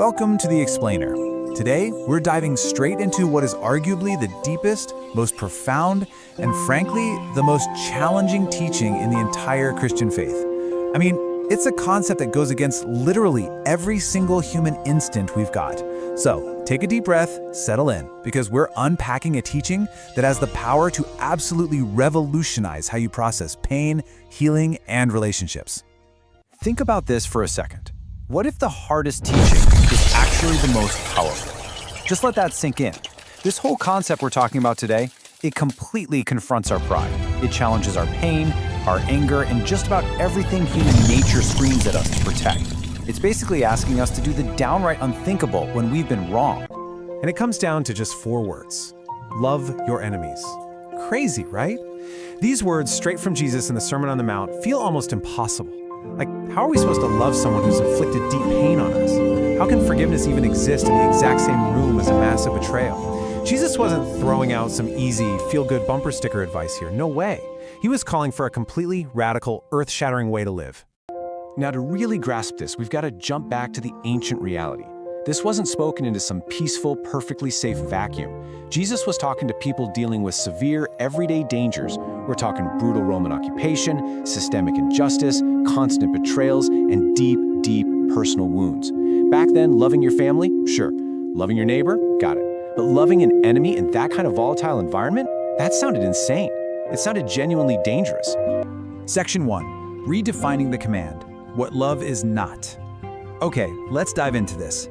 Welcome to The Explainer. Today, we're diving straight into what is arguably the deepest, most profound, and frankly, the most challenging teaching in the entire Christian faith. I mean, it's a concept that goes against literally every single human instinct we've got. So, take a deep breath, settle in, because we're unpacking a teaching that has the power to absolutely revolutionize how you process pain, healing, and relationships. Think about this for a second. What if the hardest teaching is actually the most powerful? Just let that sink in. This whole concept we're talking about today, it completely confronts our pride. It challenges our pain, our anger, and just about everything human nature screams at us to protect. It's basically asking us to do the downright unthinkable when we've been wrong. And it comes down to just 4 words. Love your enemies. Crazy, right? These words, straight from Jesus in the Sermon on the Mount, feel almost impossible. Like, how are we supposed to love someone who's inflicted deep pain on us? How can forgiveness even exist in the exact same room as a massive betrayal? Jesus wasn't throwing out some easy, feel-good bumper sticker advice here. No way. He was calling for a completely radical, earth-shattering way to live. Now, to really grasp this, we've got to jump back to the ancient reality. This wasn't spoken into some peaceful, perfectly safe vacuum. Jesus was talking to people dealing with severe, everyday dangers. We're talking brutal Roman occupation, systemic injustice, constant betrayals, and deep, deep personal wounds. Back then, loving your family? Sure. Loving your neighbor? Got it. But loving an enemy in that kind of volatile environment? That sounded insane. It sounded genuinely dangerous. Section 1. Redefining the command. What love is not. Okay, let's dive into this.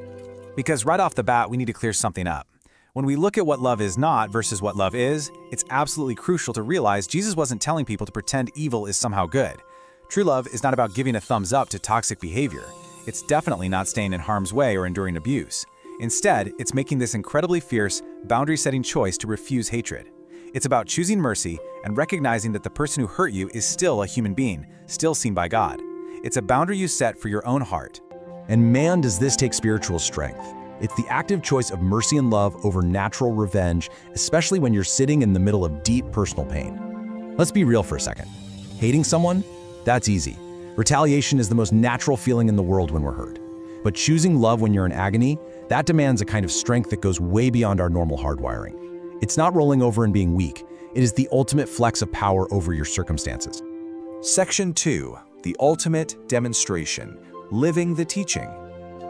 Because right off the bat, we need to clear something up. When we look at what love is not versus what love is, it's absolutely crucial to realize Jesus wasn't telling people to pretend evil is somehow good. True love is not about giving a thumbs up to toxic behavior. It's definitely not staying in harm's way or enduring abuse. Instead, it's making this incredibly fierce, boundary-setting choice to refuse hatred. It's about choosing mercy and recognizing that the person who hurt you is still a human being, still seen by God. It's a boundary you set for your own heart. And man, does this take spiritual strength. It's the active choice of mercy and love over natural revenge, especially when you're sitting in the middle of deep personal pain. Let's be real for a second. Hating someone? That's easy. Retaliation is the most natural feeling in the world when we're hurt. But choosing love when you're in agony, that demands a kind of strength that goes way beyond our normal hardwiring. It's not rolling over and being weak. It is the ultimate flex of power over your circumstances. Section 2. The ultimate demonstration. Living the teaching.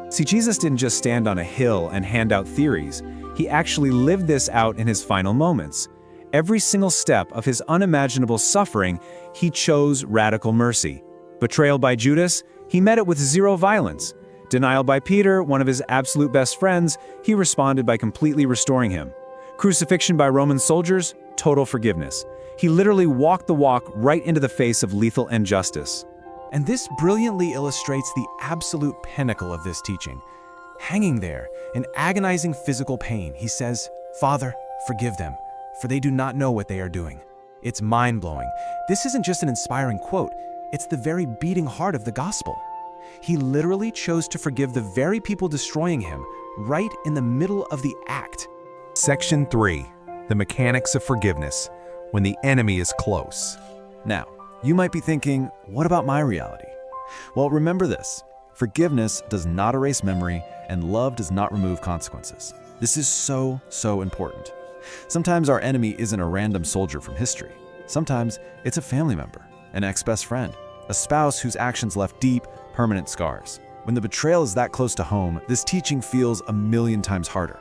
See, Jesus didn't just stand on a hill and hand out theories. He actually lived this out in his final moments. Every single step of his unimaginable suffering, he chose radical mercy. Betrayal by Judas, he met it with zero violence. Denial by Peter, one of his absolute best friends, he responded by completely restoring him. Crucifixion by Roman soldiers, total forgiveness. He literally walked the walk right into the face of lethal injustice. And this brilliantly illustrates the absolute pinnacle of this teaching. Hanging there, in agonizing physical pain, he says, "Father, forgive them, for they do not know what they are doing." It's mind-blowing. This isn't just an inspiring quote, it's the very beating heart of the gospel. He literally chose to forgive the very people destroying him, right in the middle of the act. Section 3. The mechanics of forgiveness, when the enemy is close. Now, you might be thinking, what about my reality? Well, remember this. Forgiveness does not erase memory, and love does not remove consequences. This is so important. Sometimes our enemy isn't a random soldier from history. Sometimes it's a family member, an ex-best friend, a spouse whose actions left deep, permanent scars. When the betrayal is that close to home, this teaching feels a million times harder.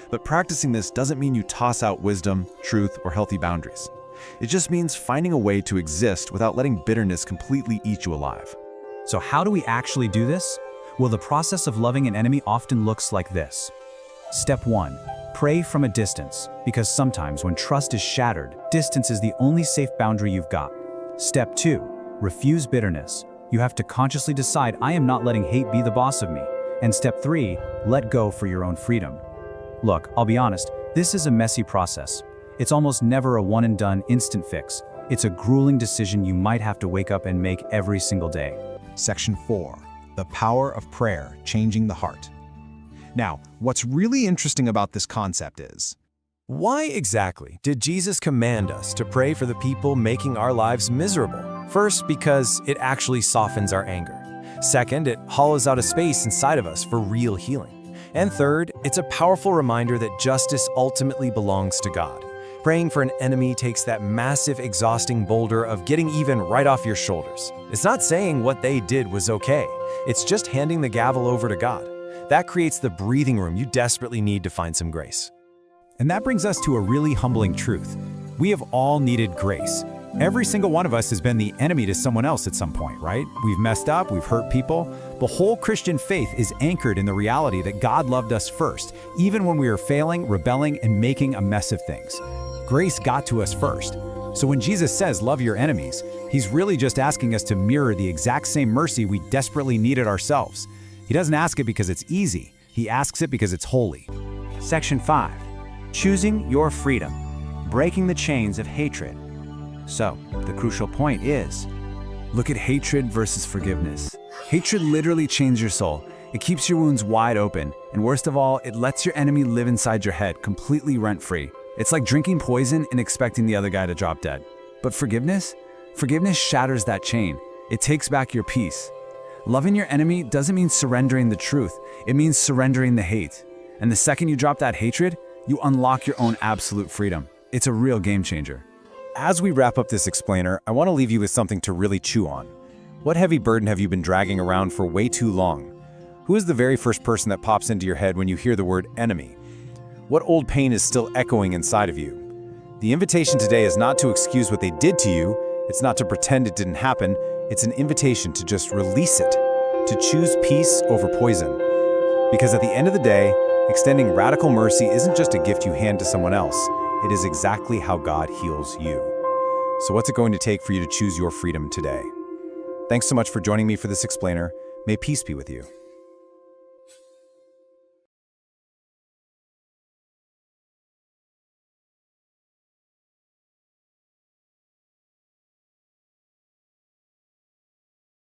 But practicing this doesn't mean you toss out wisdom, truth, or healthy boundaries. It just means finding a way to exist without letting bitterness completely eat you alive. So how do we actually do this? Well, the process of loving an enemy often looks like this. Step 1. Pray from a distance, because sometimes when trust is shattered, distance is the only safe boundary you've got. Step 2. Refuse bitterness. You have to consciously decide, I am not letting hate be the boss of me. And step 3. Let go for your own freedom. Look, I'll be honest, this is a messy process. It's almost never a one-and-done instant fix. It's a grueling decision you might have to wake up and make every single day. Section 4. The power of prayer changing the heart. Now, what's really interesting about this concept is, Why exactly did Jesus command us to pray for the people making our lives miserable? First, because it actually softens our anger. Second, it hollows out a space inside of us for real healing. And third, it's a powerful reminder that justice ultimately belongs to God. Praying for an enemy takes that massive, exhausting boulder of getting even right off your shoulders. It's not saying what they did was okay. It's just handing the gavel over to God. That creates the breathing room you desperately need to find some grace. And that brings us to a really humbling truth. We have all needed grace. Every single one of us has been the enemy to someone else at some point, right? We've messed up, we've hurt people. The whole Christian faith is anchored in the reality that God loved us first, even when we were failing, rebelling, and making a mess of things. Grace got to us first. So when Jesus says, love your enemies, he's really just asking us to mirror the exact same mercy we desperately needed ourselves. He doesn't ask it because it's easy. He asks it because it's holy. Section 5. Choosing your freedom. Breaking the chains of hatred. So, the crucial point is, look at hatred versus forgiveness. Hatred literally chains your soul. It keeps your wounds wide open, and worst of all, it lets your enemy live inside your head, completely rent-free. It's like drinking poison and expecting the other guy to drop dead. But forgiveness? Forgiveness shatters that chain. It takes back your peace. Loving your enemy doesn't mean surrendering the truth. It means surrendering the hate. And the second you drop that hatred, you unlock your own absolute freedom. It's a real game changer. As we wrap up this explainer, I want to leave you with something to really chew on. What heavy burden have you been dragging around for way too long? Who is the very first person that pops into your head when you hear the word enemy? What old pain is still echoing inside of you? The invitation today is not to excuse what they did to you. It's not to pretend it didn't happen. It's an invitation to just release it, to choose peace over poison. Because at the end of the day, extending radical mercy isn't just a gift you hand to someone else. It is exactly how God heals you. So what's it going to take for you to choose your freedom today? Thanks so much for joining me for this explainer. May peace be with you.